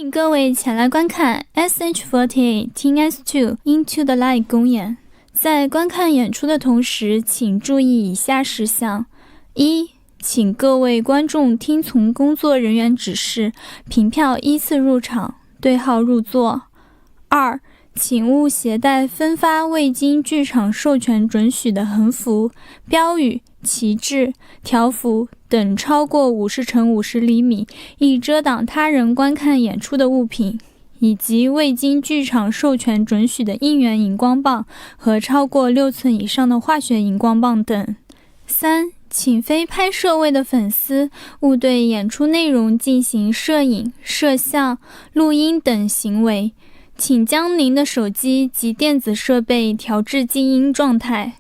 迎各位前来觀看 SH48 Team S2 Into the Light 公演。在觀看演出的同時，請注意以下事項：一、請各位觀眾聽從工作人員指示，憑票依次入場，對號入座。二、請勿攜帶分發未經劇場授權准許的橫幅、標語、旗幟、條幅等超過50乘50厘米，易遮擋他人觀看演出的物品，以及未經劇場授權准許的應援熒光棒和超過6寸以上的化學熒光棒等。三、請非拍攝位的粉絲勿對演出內容進行攝影、攝像、錄音等行為，請將您的手機及電子設備調至靜音狀態。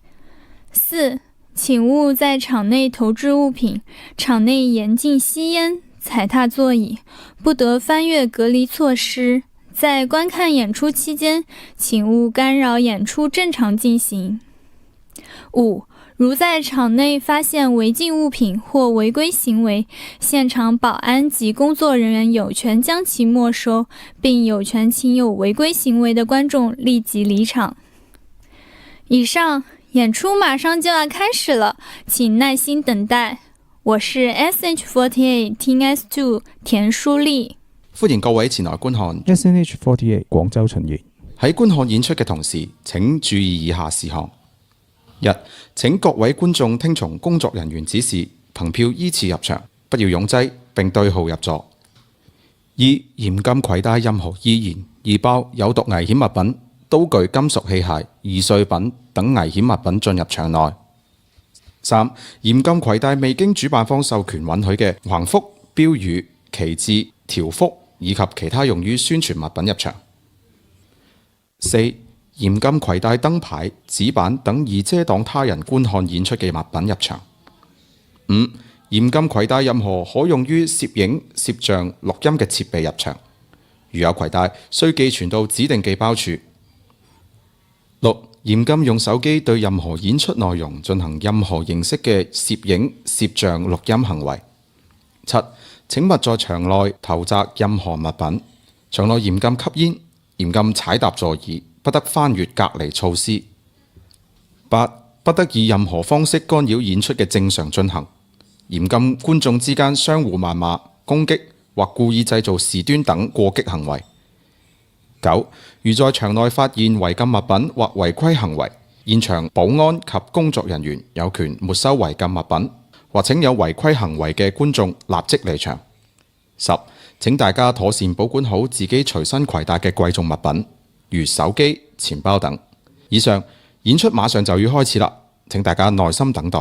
四、請勿在場內投擲物品，場內嚴禁吸煙、踩踏座椅，不得翻越隔離措施。在觀看演出期間，請勿干擾演出正常進行。五、如在場內發現違禁物品或違規行為，現場保安及工作人員有權將其沒收，並有權請有違規行為的觀眾立即離場。以上演出馬上就要開始了，請耐心等待。我是 SH48 Team S2 田淑麗，歡迎各位前來觀看 SNH48 廣州巡演。喺觀看演出嘅同時，請注意以下事項：一、請各位觀眾聽從工作人員指示，憑票依次入場，不要擁擠並對號入座。二、嚴禁攜帶任何易燃、易爆、有毒危險物品、刀具、金屬器械、易碎品等危險物品進入場內。三、嚴禁攜帶未經主辦方授權允許嘅橫幅、標語、旗幟、條幅以及其他用於宣傳物品入場。四、嚴禁攜帶燈牌、紙板等易遮擋他人觀看演出嘅物品入場。五、嚴禁攜帶任何可用於攝影、攝像、錄音嘅設備入場。如有攜帶，須寄存到指定寄包處。六、嚴禁用手機對任何演出內容進行任何形式嘅攝影、攝像、錄音行為。七、請勿在場內投擲任何物品。場內嚴禁吸煙，嚴禁踩踏座椅，不得翻越隔離措施。八、不得以任何方式干擾演出嘅正常進行。嚴禁觀眾之間相互謾罵、攻擊或故意製造事端等過激行為。九、如在場內發現違禁物品或違規行為，現場保安及工作人員有權沒收違禁物品，或請有違規行為嘅觀眾立即離場。十、請大家妥善保管好自己隨身攜帶嘅貴重物品，如手機、錢包等。以上演出馬上就要開始啦，請大家耐心等待。